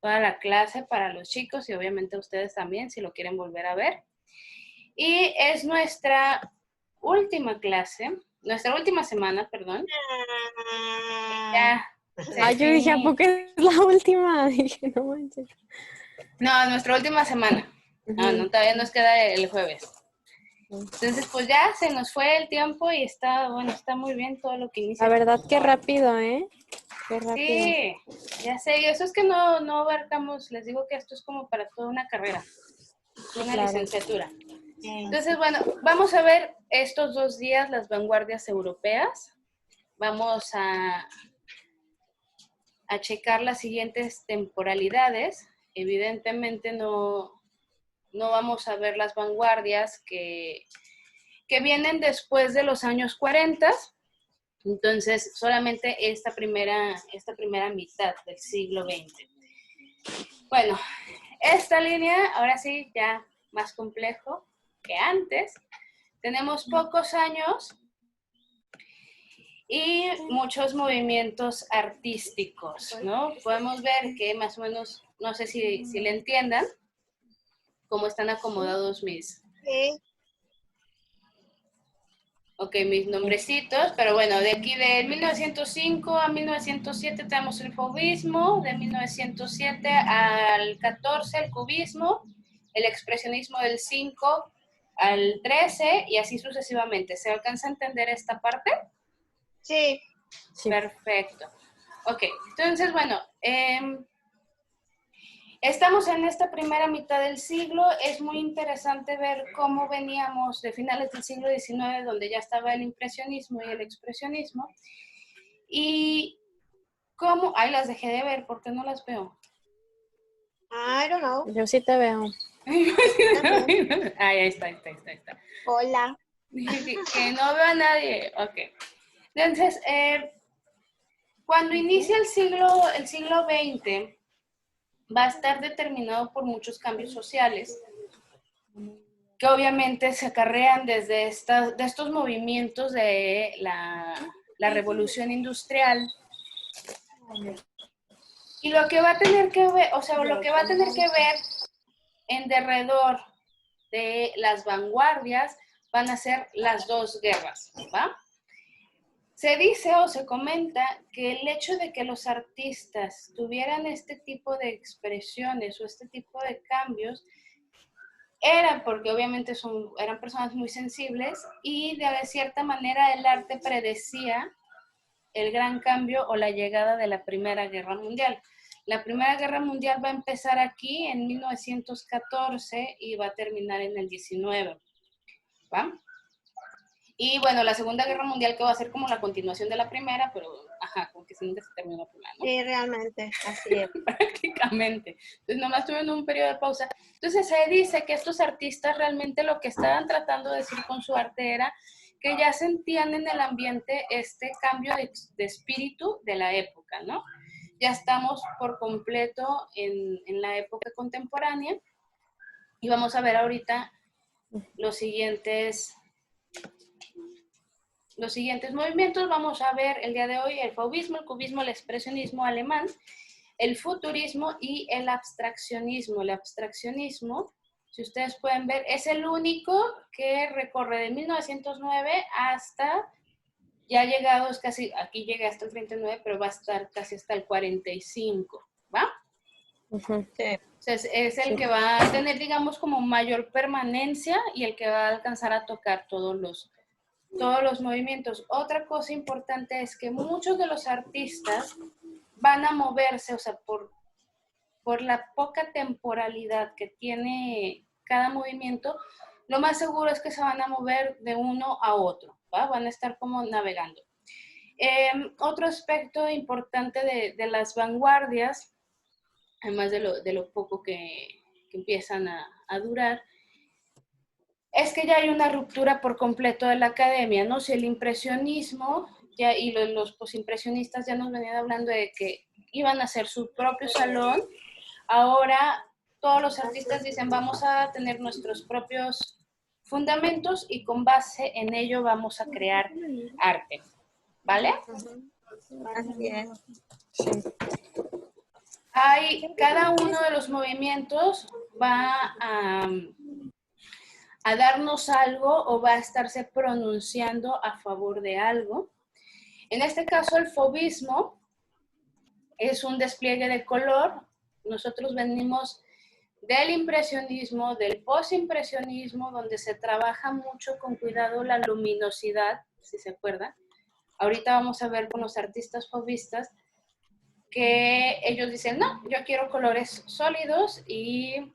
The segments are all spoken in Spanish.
toda la clase para los chicos y obviamente ustedes también si lo quieren volver a ver. Y es nuestra última clase, nuestra última semana, perdón. Ya. Ay, yo dije, ¿a poco es la última? Dije, no manches. No, nuestra última semana. No, todavía nos queda el jueves. Entonces, pues ya se nos fue el tiempo y está, bueno, está muy bien todo lo que inicia. La verdad, qué rápido, ¿eh? Qué rápido. Sí, ya sé, y eso es que no abarcamos, les digo que esto es como para toda una carrera, una licenciatura. Entonces, bueno, vamos a ver estos 2 días las vanguardias europeas. Vamos a checar las siguientes temporalidades. Evidentemente no vamos a ver las vanguardias que vienen después de los años 40. Entonces, solamente esta primera mitad del siglo XX. Bueno, esta línea, ahora sí, ya más complejo que antes. Tenemos pocos años y muchos movimientos artísticos, ¿no? Podemos ver que más o menos, no sé si le entiendan, cómo están acomodados mis... Ok, mis nombrecitos, pero bueno, de aquí de 1905 a 1907 tenemos el fauvismo, de 1907 al 14 el cubismo, el expresionismo del 5 al 13 y así sucesivamente. ¿Se alcanza a entender esta parte? Sí. Perfecto. Ok, entonces, bueno, estamos en esta primera mitad del siglo. Es muy interesante ver cómo veníamos de finales del siglo XIX, donde ya estaba el impresionismo y el expresionismo. Y cómo... Ay, las dejé de ver, ¿por qué no las veo? I don't know. Yo sí te veo. Ahí está. Hola. Que no veo a nadie. Ok. Entonces, cuando inicia el siglo XX, va a estar determinado por muchos cambios sociales que obviamente se acarrean desde de estos movimientos de la revolución industrial. Y lo que va a tener que ver, o sea, lo que va a tener que ver en derredor de las vanguardias van a ser las 2 guerras, ¿va? Se dice o se comenta que el hecho de que los artistas tuvieran este tipo de expresiones o este tipo de cambios era porque obviamente eran personas muy sensibles y de cierta manera el arte predecía el gran cambio o la llegada de la Primera Guerra Mundial. La Primera Guerra Mundial va a empezar aquí en 1914 y va a terminar en el 19, ¿va? Y bueno, la Segunda Guerra Mundial que va a ser como la continuación de la primera, pero ajá, como que se terminó la primera, ¿no? Sí, realmente, así es. Prácticamente. Entonces, nomás tuvieron un periodo de pausa. Entonces, se dice que estos artistas realmente lo que estaban tratando de decir con su arte era que ya sentían en el ambiente este cambio de espíritu de la época, ¿no? Ya estamos por completo en la época contemporánea y vamos a ver ahorita los siguientes movimientos. Vamos a ver el día de hoy el fauvismo, el cubismo, el expresionismo alemán, el futurismo y el abstraccionismo. El abstraccionismo, si ustedes pueden ver, es el único que recorre de 1909 hasta, ya llegados casi, aquí llega hasta el 39, pero va a estar casi hasta el 45, ¿va? Sí. Entonces, es el que va a tener, digamos, como mayor permanencia y el que va a alcanzar a tocar todos los movimientos. Otra cosa importante es que muchos de los artistas van a moverse, o sea, por la poca temporalidad que tiene cada movimiento, lo más seguro es que se van a mover de uno a otro, ¿va? Van a estar como navegando. Otro aspecto importante de las vanguardias, además de lo poco que empiezan a durar, es que ya hay una ruptura por completo de la academia, ¿no? Si el impresionismo ya, y los posimpresionistas ya nos venían hablando de que iban a hacer su propio salón, ahora todos los artistas dicen vamos a tener nuestros propios fundamentos y con base en ello vamos a crear arte, ¿vale? Así es. Sí. Cada uno de los movimientos va a darnos algo o va a estarse pronunciando a favor de algo. En este caso, el fauvismo es un despliegue de color. Nosotros venimos del impresionismo, del postimpresionismo, donde se trabaja mucho con cuidado la luminosidad, si se acuerdan. Ahorita vamos a ver con los artistas fauvistas que ellos dicen, no, yo quiero colores sólidos y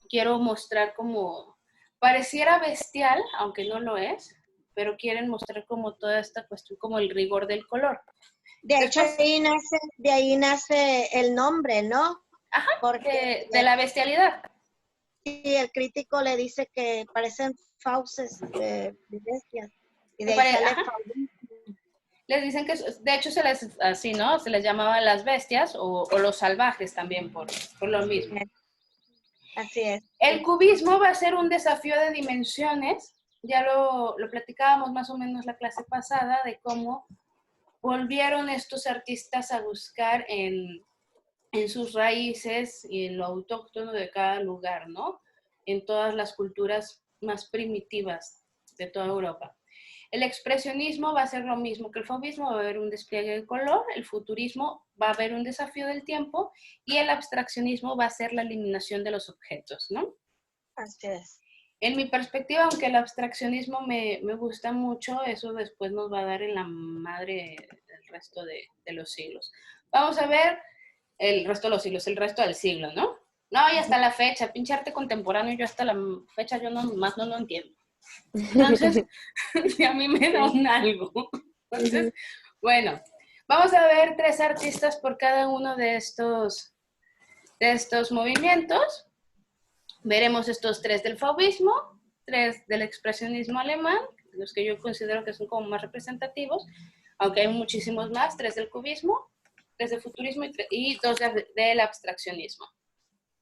quiero mostrar como, pareciera bestial, aunque no lo es, pero quieren mostrar como toda esta cuestión, como el rigor del color. De hecho, de ahí nace el nombre, ¿no? Ajá, porque de la bestialidad. Sí, el crítico le dice que parecen fauces de bestias. Y de ahí sale les dicen que, de hecho, se les, así, ¿no? Se les llamaba las bestias o los salvajes también por lo mismo. Así es. El cubismo va a ser un desafío de dimensiones. Ya lo platicábamos más o menos la clase pasada de cómo volvieron estos artistas a buscar en sus raíces y en lo autóctono de cada lugar, ¿no? En todas las culturas más primitivas de toda Europa. El expresionismo va a ser lo mismo que el fauvismo, va a haber un despliegue de color, el futurismo va a haber un desafío del tiempo y el abstraccionismo va a ser la eliminación de los objetos, ¿no? Así es. En mi perspectiva, aunque el abstraccionismo me gusta mucho, eso después nos va a dar en la madre el resto de los siglos. Vamos a ver el resto de los siglos, el resto del siglo, ¿no? No, y hasta la fecha, pinche arte contemporáneo, yo hasta la fecha yo no lo entiendo. Entonces, a mí me da un algo. Entonces, bueno, vamos a ver 3 artistas por cada uno de estos movimientos. Veremos estos 3 del fauvismo, 3 del expresionismo alemán, los que yo considero que son como más representativos, aunque hay muchísimos más, 3 del cubismo, 3 del futurismo y 2 del abstraccionismo.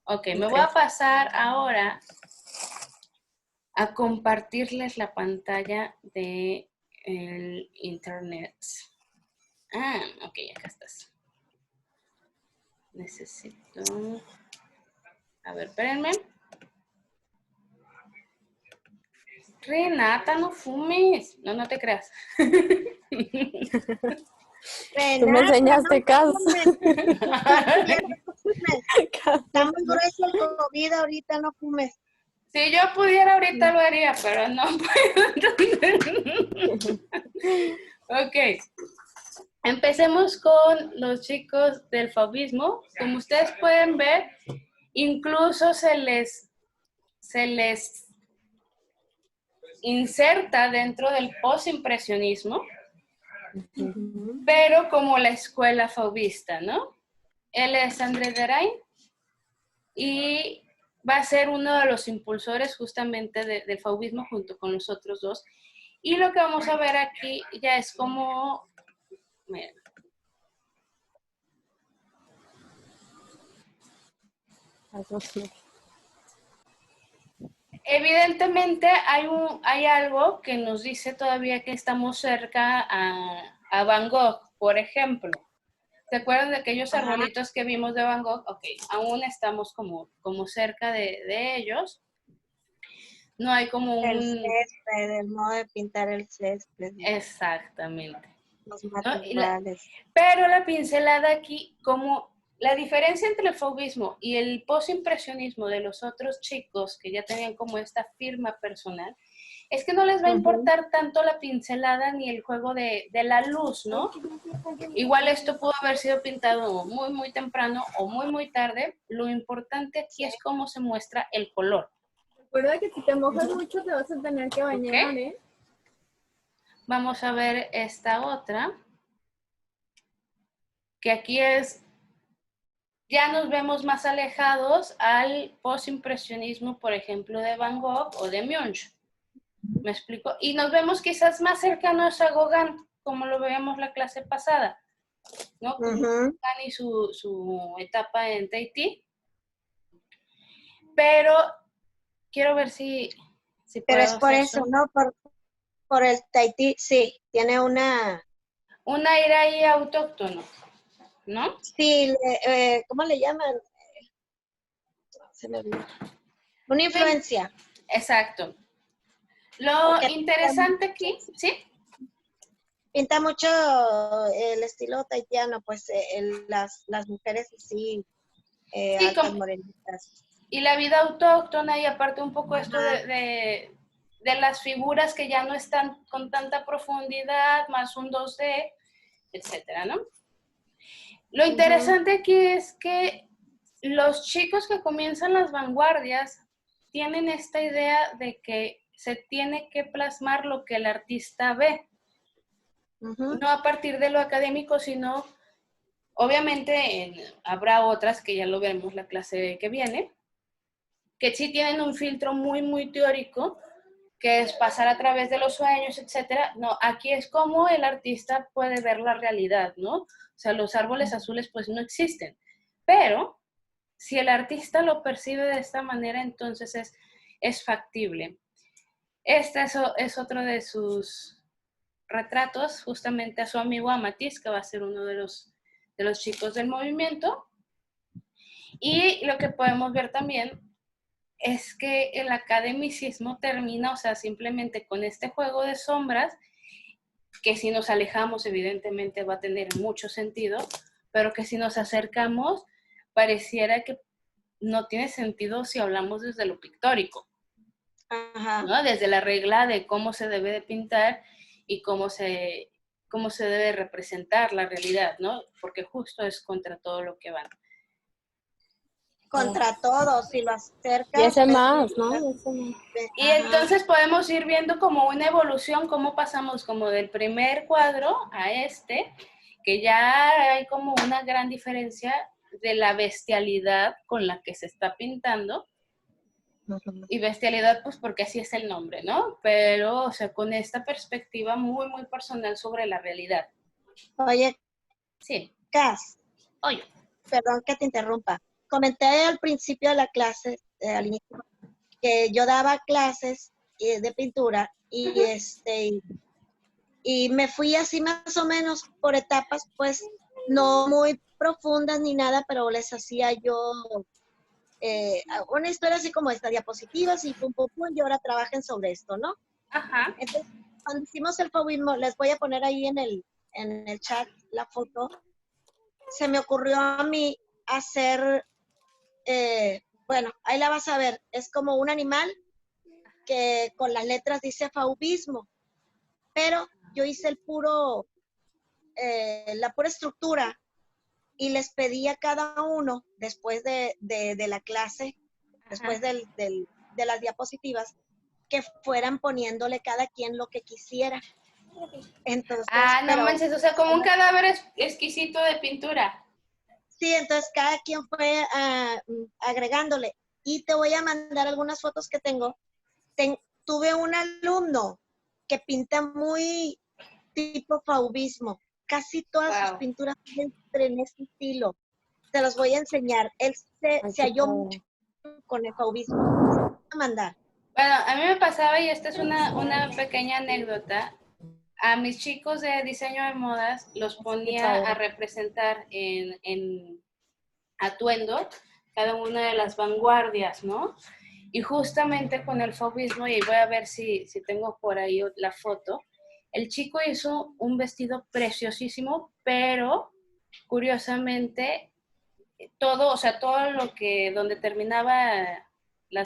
Ok, me voy a pasar ahora a compartirles la pantalla de el internet. Ah, ok, acá estás. Necesito... A ver, espérenme. Renata, no fumes. No, no te creas. Tú me enseñaste caso. Está muy grueso el COVID ahorita, no fumes. Si yo pudiera ahorita lo haría, pero no puedo. Ok. Empecemos con los chicos del fauvismo. Como ustedes pueden ver, incluso se les inserta dentro del postimpresionismo, pero como la escuela fauvista, ¿no? Él es André Derain y va a ser uno de los impulsores justamente del fauvismo junto con los otros 2. Y lo que vamos a ver aquí ya es como... Miren. Evidentemente hay algo que nos dice todavía que estamos cerca a Van Gogh, por ejemplo. ¿Se acuerdan de aquellos arbolitos que vimos de Van Gogh? Ok, aún estamos como cerca de ellos. No hay como el césped, el modo de pintar el césped. Exactamente. Los materiales. Pero la pincelada aquí, como la diferencia entre el fauvismo y el postimpresionismo de los otros chicos que ya tenían como esta firma personal, es que no les va a importar tanto la pincelada ni el juego de la luz, ¿no? Igual esto pudo haber sido pintado muy, muy temprano o muy, muy tarde. Lo importante aquí es cómo se muestra el color. Recuerda que si te mojas mucho te vas a tener que bañar, ¿Okay? Vamos a ver esta otra. Que aquí es, ya nos vemos más alejados al postimpresionismo, por ejemplo, de Van Gogh o de Munch. ¿Me explico? Y nos vemos quizás más cercanos a Gauguin, como lo veíamos la clase pasada, ¿no? Gauguin y su etapa en Tahití. Pero quiero ver si pero es por eso, ¿no? Por el Tahití, sí, tiene un aire ahí autóctono. ¿no? Sí, ¿cómo le llaman? Se me olvidó. Una influencia. Exacto. Lo Porque interesante aquí, ¿sí? pinta mucho el estilo tahitiano, pues las mujeres así, Sí, altas, morenitas. y la vida autóctona y aparte un poco esto Ajá. de las figuras que ya no están con tanta profundidad, más un 2D, etcétera, ¿no? Lo interesante aquí es que los chicos que comienzan las vanguardias tienen esta idea de que se tiene que plasmar lo que el artista ve, no a partir de lo académico, sino obviamente habrá otras que ya lo vemos la clase que viene, que sí tienen un filtro muy, muy teórico, que es pasar a través de los sueños, etcétera. No, aquí es como el artista puede ver la realidad, ¿no? O sea, los árboles azules pues no existen, pero si el artista lo percibe de esta manera, entonces es factible. Este es otro de sus retratos, justamente a su amigo Amatís, que va a ser uno de los chicos del movimiento. Y lo que podemos ver también es que el academicismo termina, o sea, simplemente con este juego de sombras, que si nos alejamos evidentemente va a tener mucho sentido, pero que si nos acercamos pareciera que no tiene sentido si hablamos desde lo pictórico, Ajá. ¿no? Desde la regla de cómo se debe de pintar y cómo se debe representar la realidad, ¿no? Porque justo es contra todo lo que van. Contra todo, si lo acercas. Y ese ves- más, ¿no? Ese más. Y Ajá. entonces podemos ir viendo como una evolución, cómo pasamos como del primer cuadro a este, que ya hay como una gran diferencia de la bestialidad con la que se está pintando. Y bestialidad, pues porque así es el nombre, ¿no? Pero, o sea, con esta perspectiva muy, muy personal sobre la realidad. Oye, Sí, Cas, oye. perdón que te interrumpa. Comenté al principio de la clase, al inicio, que yo daba clases de pintura y me fui así más o menos por etapas, pues no muy profundas ni nada, pero les hacía yo una historia así como esta, diapositivas y pum, pum, pum, y ahora trabajen sobre esto, ¿no? Ajá. Entonces, cuando hicimos el fauvismo, les voy a poner ahí en el chat la foto, se me ocurrió a mí hacer, bueno, ahí la vas a ver, es como un animal que con las letras dice fauvismo, pero yo hice la pura estructura y les pedí a cada uno, después de la clase, después de las diapositivas, que fueran poniéndole cada quien lo que quisiera. Entonces, No manches, o sea, como un cadáver exquisito de pintura. Sí, entonces cada quien fue agregándole. Y te voy a mandar algunas fotos que tengo. Tuve un alumno que pinta muy tipo fauvismo. Casi todas sus pinturas en ese estilo. Te los voy a enseñar. Él se halló mucho con el fauvismo. Te voy a mandar. Bueno, a mí me pasaba, y esta es una pequeña anécdota, a mis chicos de diseño de modas los ponía a representar en atuendo cada una de las vanguardias, ¿no? Y justamente con el fauvismo, y voy a ver si tengo por ahí la foto, el chico hizo un vestido preciosísimo, pero curiosamente todo, o sea, todo lo que, donde terminaba la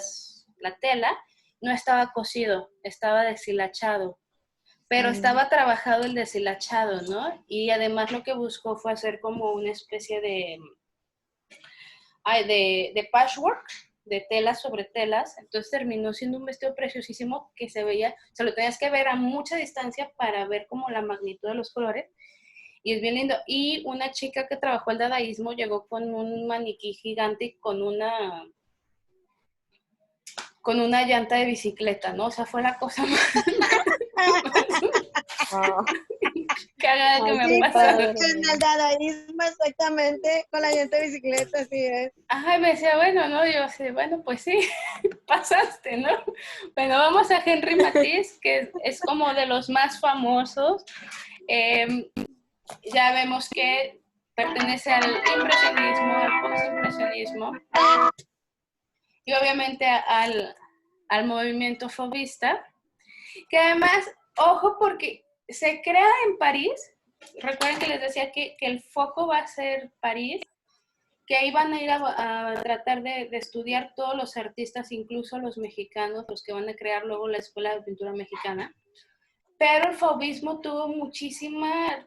tela, no estaba cosido, estaba deshilachado, pero estaba trabajado el deshilachado, ¿no? Y además lo que buscó fue hacer como una especie de patchwork, de telas sobre telas, entonces terminó siendo un vestido preciosísimo que se veía, o sea, lo tenías que ver a mucha distancia para ver como la magnitud de los colores, y es bien lindo. Y una chica que trabajó el dadaísmo llegó con un maniquí gigante y con una llanta de bicicleta, ¿no? O sea, fue la cosa más cagada que me pasó. En el dadaísmo exactamente, con la llanta de bicicleta, así es. Ajá, y me decía, bueno, ¿no? Yo así, bueno, pues sí, pasaste, ¿no? Bueno, vamos a Henri Matisse, que es como de los más famosos. Ya vemos que pertenece al impresionismo, al postimpresionismo y obviamente al movimiento fauvista, que además, ojo, porque se crea en París. Recuerden que les decía que el foco va a ser París, que ahí van a ir a tratar de estudiar todos los artistas, incluso los mexicanos, los que van a crear luego la Escuela de Pintura Mexicana. Pero el fauvismo tuvo muchísima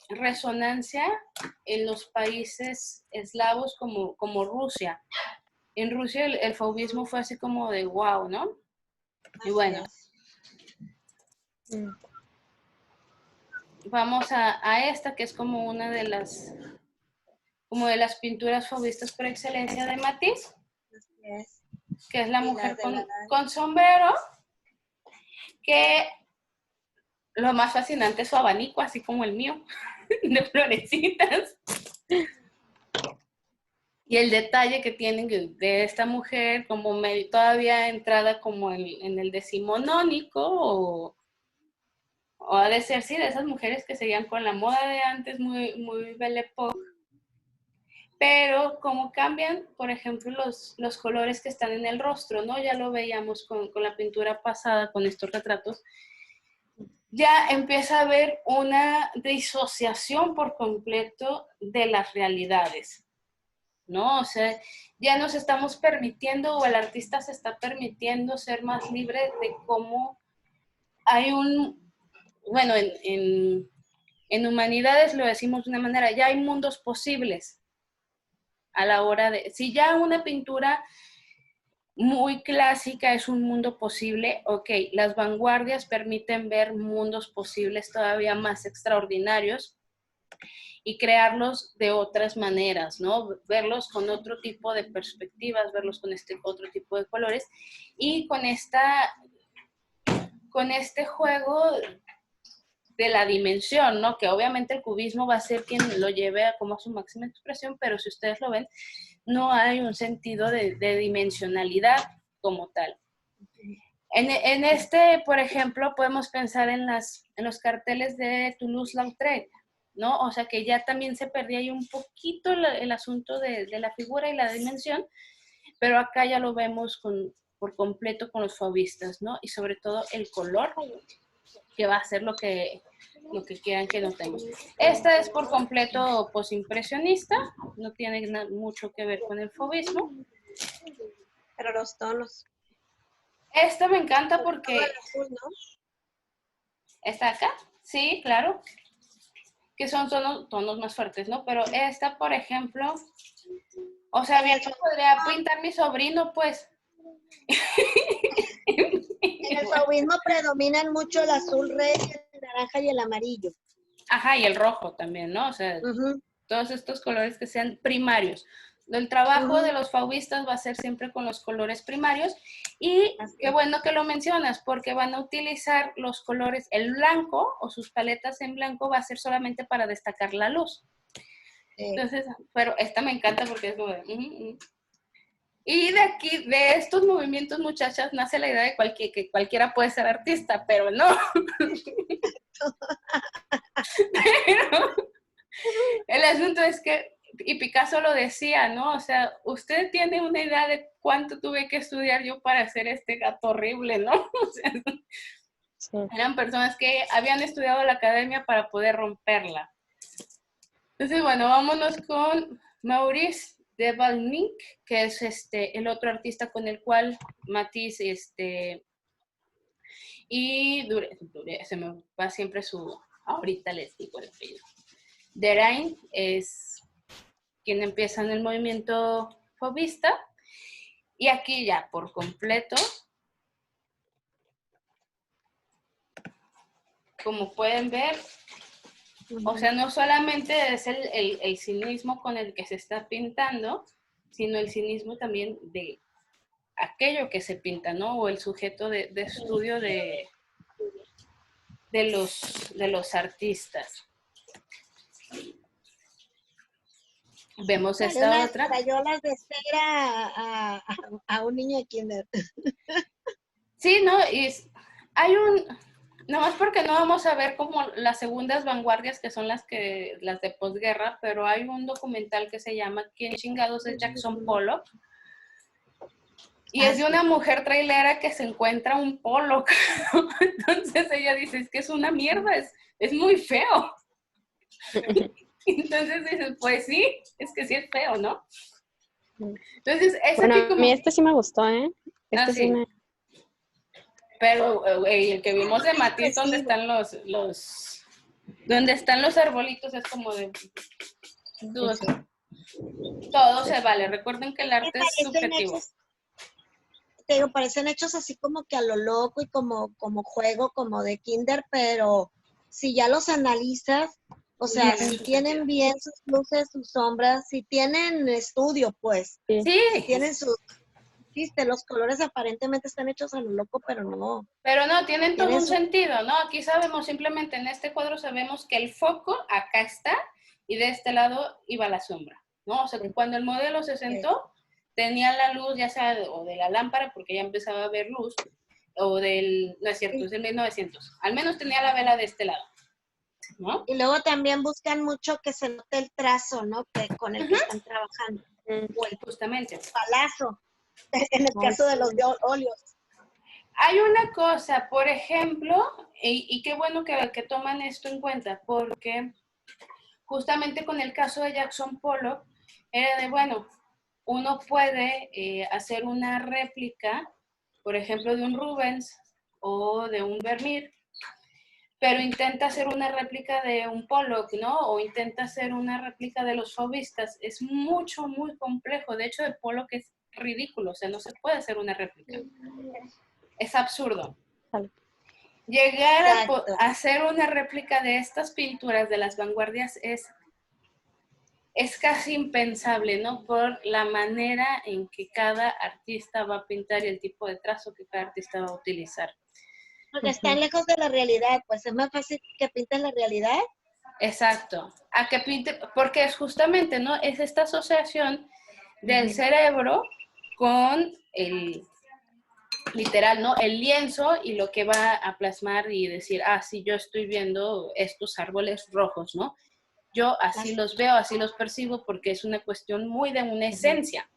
resonancia en los países eslavos como Rusia. En Rusia el fauvismo fue así como de wow, ¿no? Y bueno, vamos a esta que es como una de las pinturas fauvistas por excelencia de Matisse, que es la mujer con sombrero, que lo más fascinante es su abanico, así como el mío, de florecitas. Y el detalle que tienen de esta mujer, como todavía entrada como en el decimonónico, o ha de ser, sí, de esas mujeres que seguían con la moda de antes, muy, muy Belle Époque. Pero como cambian, por ejemplo, los colores que están en el rostro, ¿no? Ya lo veíamos con la pintura pasada, con estos retratos. Ya empieza a haber una disociación por completo de las realidades, ¿no? O sea, ya nos estamos permitiendo, o el artista se está permitiendo ser más libre de cómo hay bueno, en humanidades lo decimos de una manera, ya hay mundos posibles a la hora de, si ya una pintura muy clásica es un mundo posible, ok, las vanguardias permiten ver mundos posibles todavía más extraordinarios y crearlos de otras maneras, ¿no? Verlos con otro tipo de perspectivas, verlos con otro tipo de colores y con este juego de la dimensión, ¿no? Que obviamente el cubismo va a ser quien lo lleve como a su máxima expresión, pero si ustedes lo ven, no hay un sentido de dimensionalidad como tal. En este, por ejemplo, podemos pensar en los carteles de Toulouse-Lautrec, ¿no? O sea que ya también se perdía ahí un poquito el asunto de la figura y la dimensión, pero acá ya lo vemos por completo con los fauvistas, ¿no? Y sobre todo el color, que va a ser lo que quieran que notemos. Esta es por completo posimpresionista, no tiene mucho que ver con el fauvismo. Pero los tonos. Esta me encanta porque... Todo el azul, ¿no? ¿Está acá? Sí, claro. Que son tonos más fuertes, ¿no? Pero esta, por ejemplo, o sea, bien, podría pintar mi sobrino, pues. En el fauvismo predominan mucho el azul rey, el naranja y el amarillo. Ajá, y el rojo también, ¿no? O sea, todos estos colores que sean primarios. El trabajo de los fauvistas va a ser siempre con los colores primarios y qué bueno que lo mencionas porque van a utilizar los colores, el blanco o sus paletas en blanco va a ser solamente para destacar la luz. Entonces, pero esta me encanta porque es como de... Y de aquí, de estos movimientos, muchachas, nace la idea de que cualquiera puede ser artista, pero no. Pero el asunto es que, y Picasso lo decía, ¿no? O sea, usted tiene una idea de cuánto tuve que estudiar yo para hacer este gato horrible, ¿no? O sea, sí. Eran personas que habían estudiado la academia para poder romperla. Entonces, bueno, vámonos con Maurice de Valmink, que es el otro artista con el cual Matisse, y se me va siempre ahorita les digo el apellido. Derain es quien empieza en el movimiento fauvista, y aquí ya por completo, como pueden ver, o sea, no solamente es el cinismo con el que se está pintando, sino el cinismo también de aquello que se pinta, ¿no? O el sujeto de estudio de los artistas. Vemos esta otra. Crayolas de cera a un niño de kinder. Sí, ¿no? Y Nomás porque no vamos a ver como las segundas vanguardias que son las de posguerra, pero hay un documental que se llama ¿Quién chingados es Jackson Pollock? Y es de una mujer trailera que se encuentra un Pollock. Entonces ella dice, es que es una mierda, es muy feo. Entonces dices, pues sí, es que sí es feo, ¿no? Entonces, ese Bueno, tipo a mí este sí me gustó, ¿eh? Ah, Este sí sí. me... Pero el que vimos de Matiz, donde están donde están los arbolitos, es como de dude, todo se vale. Recuerden que el Me arte es parecen subjetivo. hechos, te digo, parecen hechos así como que a lo loco y como juego, como de kinder, pero si ya los analizas, o sea, si tienen bien sus luces, sus sombras, si tienen estudio, pues, si Sí, tienen sus, viste, los colores aparentemente están hechos a lo loco, pero no, pero no, tienen todo tienen un su, sentido, ¿no? Aquí sabemos, simplemente en este cuadro sabemos que el foco acá está y de este lado iba la sombra, ¿no? O sea, cuando el modelo se sentó, tenía la luz, ya sea o de la lámpara, porque ya empezaba a ver luz, o no es cierto, es el 1900. Al menos tenía la vela de este lado, ¿no? y luego también buscan mucho que se note el trazo, ¿no? Que con el que están trabajando, o el Justamente. palazo, en el caso de los óleos. Hay una cosa, por ejemplo, y qué bueno que toman esto en cuenta, porque justamente con el caso de Jackson Pollock, era de, bueno, uno puede hacer una réplica, por ejemplo, de un Rubens o de un Vermeer, pero intenta hacer una réplica de un Pollock, ¿no? O intenta hacer una réplica de los fauvistas. Es mucho, muy complejo. De hecho, de Pollock es ridículo, o sea, no se puede hacer una réplica. Es absurdo. Llegar a hacer una réplica de estas pinturas de las vanguardias es casi impensable, ¿no? Por la manera en que cada artista va a pintar y el tipo de trazo que cada artista va a utilizar. Porque están lejos de la realidad, pues es más fácil que pintes la realidad. Exacto. A que pinte, porque es justamente, ¿no? Es esta asociación del cerebro con literal, ¿no? El lienzo y lo que va a plasmar y decir, ah, sí, yo estoy viendo estos árboles rojos, ¿no? Yo así los veo, así los percibo, porque es una cuestión muy de una esencia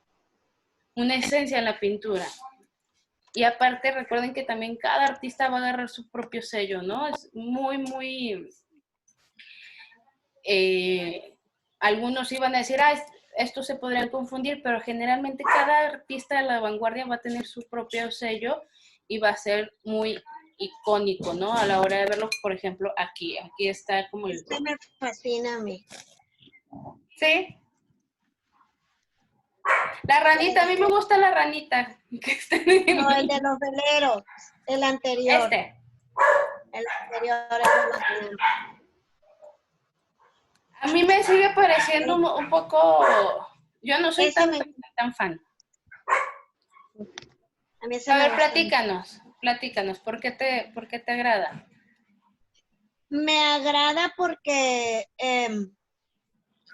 en la pintura. Y aparte, recuerden que también cada artista va a agarrar su propio sello, ¿no? Es muy, muy... algunos iban a decir, ah, estos se podrían confundir, pero generalmente cada artista de la vanguardia va a tener su propio sello y va a ser muy icónico, ¿no? A la hora de verlo, por ejemplo, aquí está como el... Este me fascina a mí. Sí. La ranita, a mí me gusta la ranita. No, el de los veleros, el anterior. El anterior es el anterior. A mí me sigue pareciendo un poco... Yo no soy tan fan. A mí A ver, platícanos, ¿por qué te agrada? Me agrada porque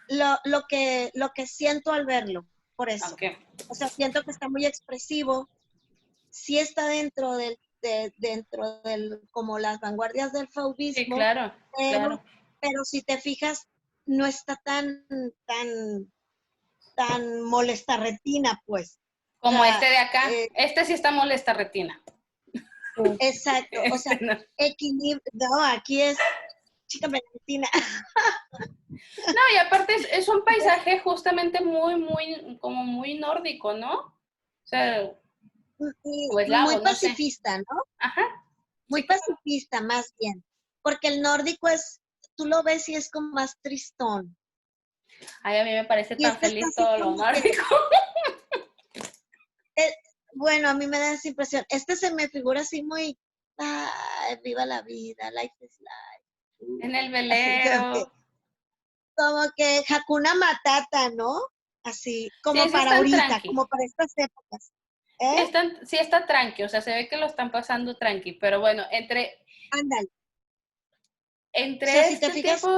lo que siento al verlo, por eso. Okay. O sea, siento que está muy expresivo. Sí está dentro del, como las vanguardias del fauvismo. Sí, claro, pero si te fijas, no está tan molesta retina, pues. Como o sea, este de acá. Este sí está molesta retina. Exacto. O sea, equilibrio. No, aquí es chica retina. No, y aparte es un paisaje justamente como muy nórdico, ¿no? O sea, pues lago, muy pacifista, no sé. ¿No? Ajá. Muy sí, pacifista, más bien. Porque el nórdico tú lo ves y es como más tristón. Ay, a mí me parece tan feliz todo lo nórdico. Bueno, a mí me da esa impresión. Se me figura así muy, viva la vida, life is life. En el velero. Como que Hakuna Matata, ¿no? Así, como sí, para ahorita, tranqui. Como para estas épocas. Sí está tranqui, o sea, se ve que lo están pasando tranqui, pero bueno, Ándale. Entre o sea, si este fijas, tipo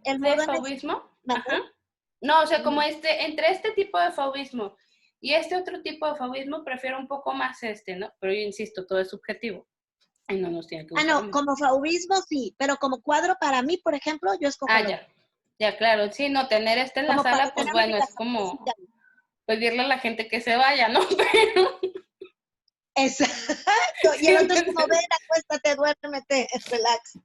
de fauvismo, no, o sea, como entre este tipo de fauvismo y este otro tipo de fauvismo, prefiero un poco más ¿no? Pero yo insisto, todo es subjetivo. Ay, no nos tiene que Ah, gustar. no, como fauvismo sí, pero como cuadro para mí, por ejemplo, yo escojo Ah, el ya. otro. Ya, claro. Sí, no, tener en la Como para sala, pues tenerlo en mi bueno, es casa. como pedirle a la gente que se vaya, ¿no? Pero Exacto. Y sí, el otro es como, ven, acuéstate, duérmete, relax.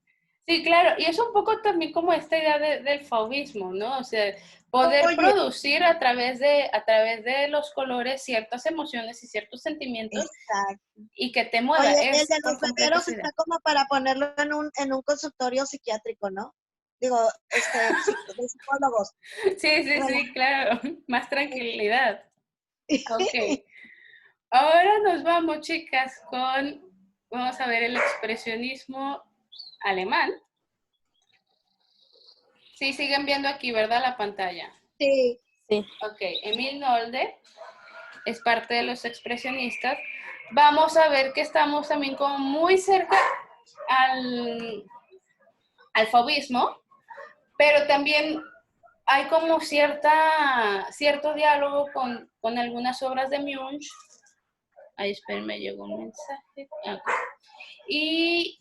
sí, claro. Y es un poco también como esta idea del fauvismo, ¿no? O sea, poder Oye, producir a través de los colores ciertas emociones y ciertos sentimientos exacto. y que te mueva. Oye, el Es de por los completo letreros esa idea. está como para ponerlo en un consultorio psiquiátrico, ¿no? Digo, de psicólogos. Sí, sí, Relax. sí, claro. Más tranquilidad. Ok. Ahora nos vamos, chicas, vamos a ver el expresionismo alemán. Sí, siguen viendo aquí, ¿verdad? La pantalla. Sí. Sí. Ok, Emil Nolde es parte de los expresionistas. Vamos a ver que estamos también como muy cerca al fauvismo, pero también hay como cierto diálogo con algunas obras de Munch. Ahí, espérenme, llegó un mensaje. Okay.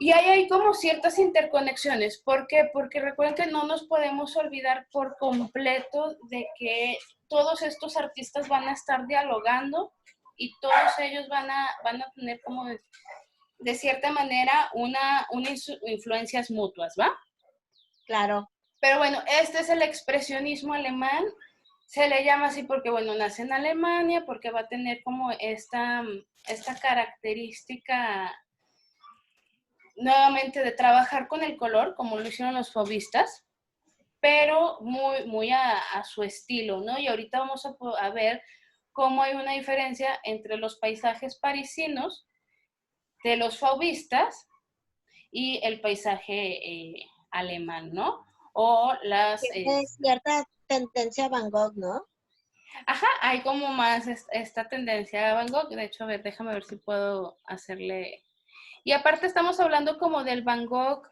Y ahí hay como ciertas interconexiones. ¿Por qué? Porque recuerden que no nos podemos olvidar por completo de que todos estos artistas van a estar dialogando y todos ellos van a tener como de cierta manera influencias mutuas, ¿va? Claro. Pero bueno, este es el expresionismo alemán. Se le llama así porque, bueno, nace en Alemania, porque va a tener como esta característica nuevamente de trabajar con el color, como lo hicieron los fauvistas, pero muy a su estilo, ¿no? Y ahorita vamos a ver cómo hay una diferencia entre los paisajes parisinos de los fauvistas y el paisaje alemán, ¿no? O las... Tiene cierta tendencia a Van Gogh, ¿no? Ajá, hay como más esta tendencia a Van Gogh. De hecho, a ver, déjame ver si puedo hacerle... Y aparte estamos hablando como del Van Gogh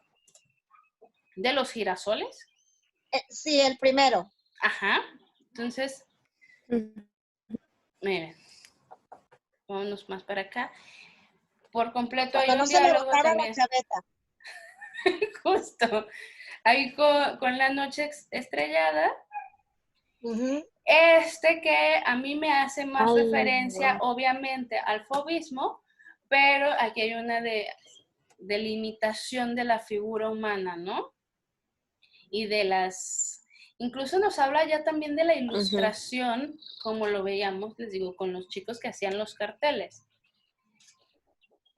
de los girasoles. Sí, el primero. Ajá. Entonces, miren, vámonos más para acá. Por completo hay Cuando no un se le diálogo bajara la también, chaveta. justo, ahí con la noche estrellada. Ujú. Que a mí me hace más Ay, referencia, no. obviamente, al fauvismo, pero aquí hay una delimitación de la figura humana, ¿no? Y incluso nos habla ya también de la ilustración, como lo veíamos, les digo, con los chicos que hacían los carteles.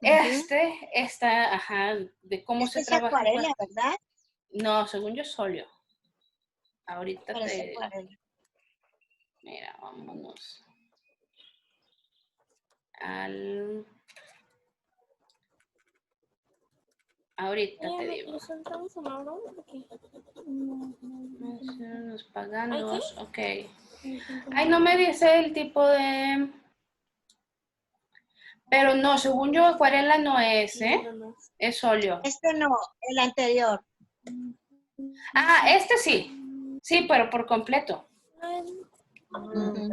Ujú. Ajá, de cómo se Es trabaja. acuarela, ¿verdad? No, según yo es óleo. Ahorita Parece acuarela. mira, vámonos al... Ahorita te digo. ¿Los entramos en oro? Los paganos, ok. Ay, Ay, no me dice el tipo de... Pero no, según yo, acuarela no es, ¿eh? Es óleo. Este no, el anterior. Ah, este sí. Sí, pero por completo. Ujú.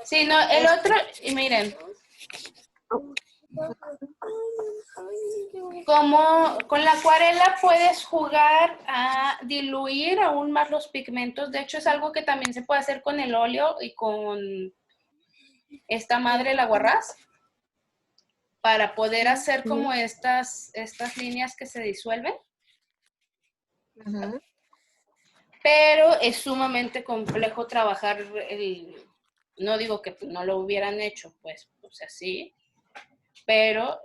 Sí, no, el otro, y miren, como con la acuarela puedes jugar a diluir aún más los pigmentos. De hecho, es algo que también se puede hacer con el óleo y con esta madre, el aguarrás, para poder hacer como estas líneas que se disuelven. Ujú. Pero es sumamente complejo trabajar no digo que no lo hubieran hecho, pues, o sea, sí, pero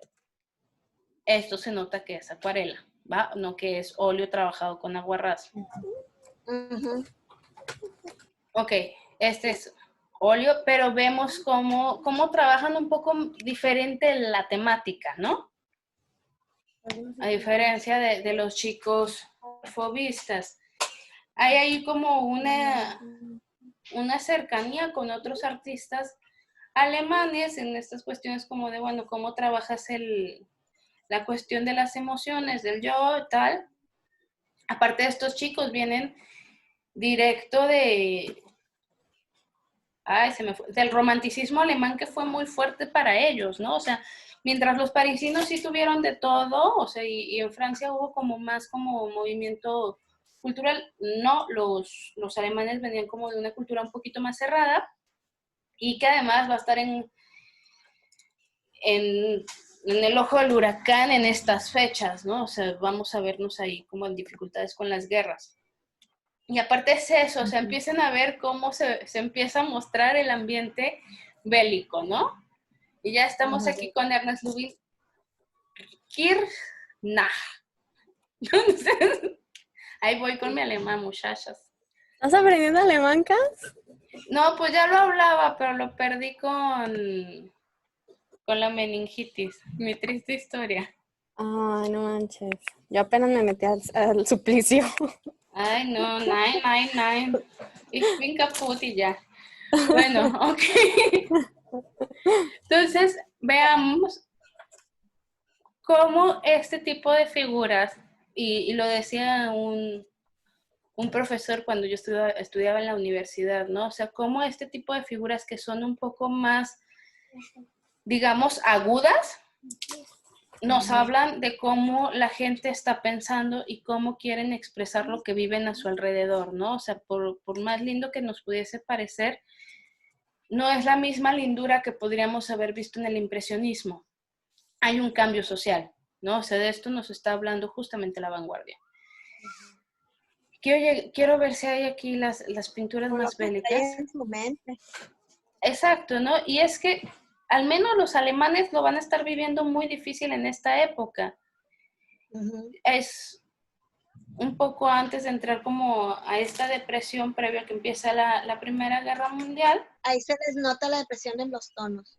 esto se nota que es acuarela, ¿va? No que es óleo trabajado con aguarrás. Ujú. Ok, este es óleo, pero vemos cómo trabajan un poco diferente la temática, ¿no? A diferencia de los chicos fauvistas. Hay ahí como una cercanía con otros artistas alemanes en estas cuestiones como de, bueno, cómo trabajas la cuestión de las emociones, del yo, tal. Aparte de estos chicos vienen directo del romanticismo alemán que fue muy fuerte para ellos, ¿no? O sea, Mientras los parisinos sí tuvieron de todo, o sea, y en Francia hubo como más como movimiento cultural, no, los alemanes venían como de una cultura un poquito más cerrada y que además va a estar en el ojo del huracán en estas fechas, ¿no? O sea, vamos a vernos ahí como en dificultades con las guerras. Y aparte es eso, o sea, empiezan a ver cómo se empieza a mostrar el ambiente bélico, ¿no? Y ya estamos aquí con Ernest Lubin Kirchner. Ahí voy con mi alemán, muchachas. ¿Estás aprendiendo alemán, Cas? No, pues ya lo hablaba, pero lo perdí con la meningitis. Mi triste historia. Ay, no manches. Yo apenas me metí al suplicio. Ay, no, nein. Ich bin kaputt y ya. Bueno, ok. Entonces, veamos cómo este tipo de figuras, y lo decía un profesor cuando yo estudiaba en la universidad, ¿no? O sea, cómo este tipo de figuras que son un poco más, digamos, agudas, nos hablan de cómo la gente está pensando y cómo quieren expresar lo que viven a su alrededor, ¿no? O sea, por más lindo que nos pudiese parecer, no es la misma lindura que podríamos haber visto en el impresionismo. Hay un cambio social, ¿no? O sea, de esto nos está hablando justamente la vanguardia. Quiero ver si hay aquí las pinturas más bélicas. En su mente. Exacto, ¿no? Y es que al menos los alemanes lo van a estar viviendo muy difícil en esta época. Es un poco antes de entrar como a esta depresión previa a que empieza la Primera Guerra Mundial. Ahí se les nota la depresión en los tonos.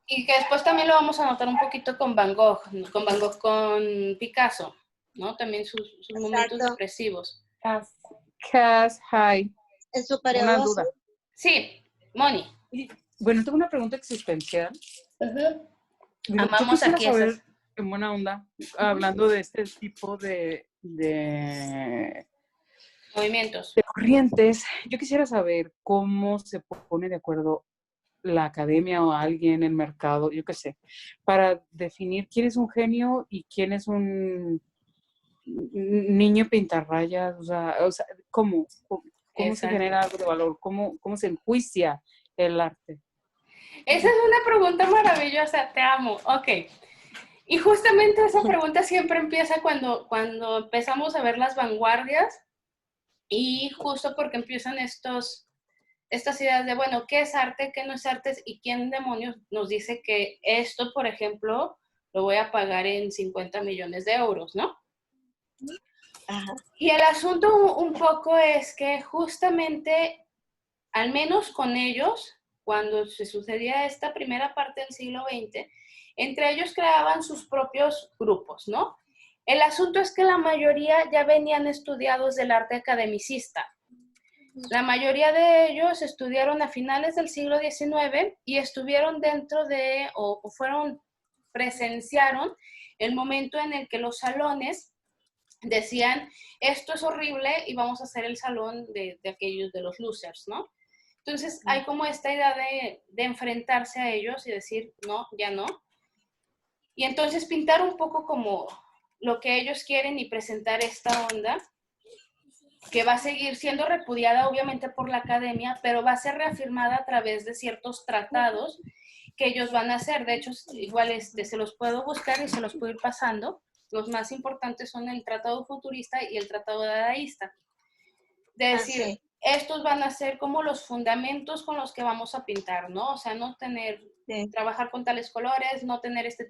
Y que después también lo vamos a notar un poquito con Van Gogh, con Picasso, ¿no? También sus momentos depresivos. Cas, hi. En su periodo Una azul. duda. Sí, Moni. Bueno, tengo una pregunta existencial. Digo, Amamos yo quisiera aquí saber, esas. en buena onda, hablando de este tipo de Movimientos. corrientes, yo quisiera saber cómo se pone de acuerdo la academia o alguien, el mercado, yo qué sé, para definir quién es un genio y quién es un niño pintarrayas, o sea cómo se genera algo de valor, cómo se enjuicia el arte. Esa es una pregunta maravillosa, te amo. Ok. Y justamente esa pregunta siempre empieza cuando empezamos a ver las vanguardias y justo porque empiezan estas ideas de, bueno, ¿qué es arte? ¿Qué no es arte? ¿Y quién demonios nos dice que esto, por ejemplo, lo voy a pagar en 50 millones de euros, ¿no? Ajá. Y el asunto un poco es que justamente, al menos con ellos, cuando se sucedía esta primera parte del siglo XX, entre ellos creaban sus propios grupos, ¿no? El asunto es que la mayoría ya venían estudiados del arte academicista. La mayoría de ellos estudiaron a finales del siglo XIX y estuvieron dentro de, o presenciaron el momento en el que los salones decían, esto es horrible y vamos a hacer el salón de aquellos de los losers, ¿no? Entonces hay como esta idea de enfrentarse a ellos y decir, no, ya no. Y entonces pintar un poco como lo que ellos quieren y presentar esta onda que va a seguir siendo repudiada obviamente por la academia, pero va a ser reafirmada a través de ciertos tratados que ellos van a hacer. De hecho, igual se los puedo buscar y se los puedo ir pasando. Los más importantes son el Tratado Futurista y el Tratado Dadaísta. De decir, estos van a ser como los fundamentos con los que vamos a pintar, ¿no? O sea, no tener, trabajar con tales colores, no tener este tipo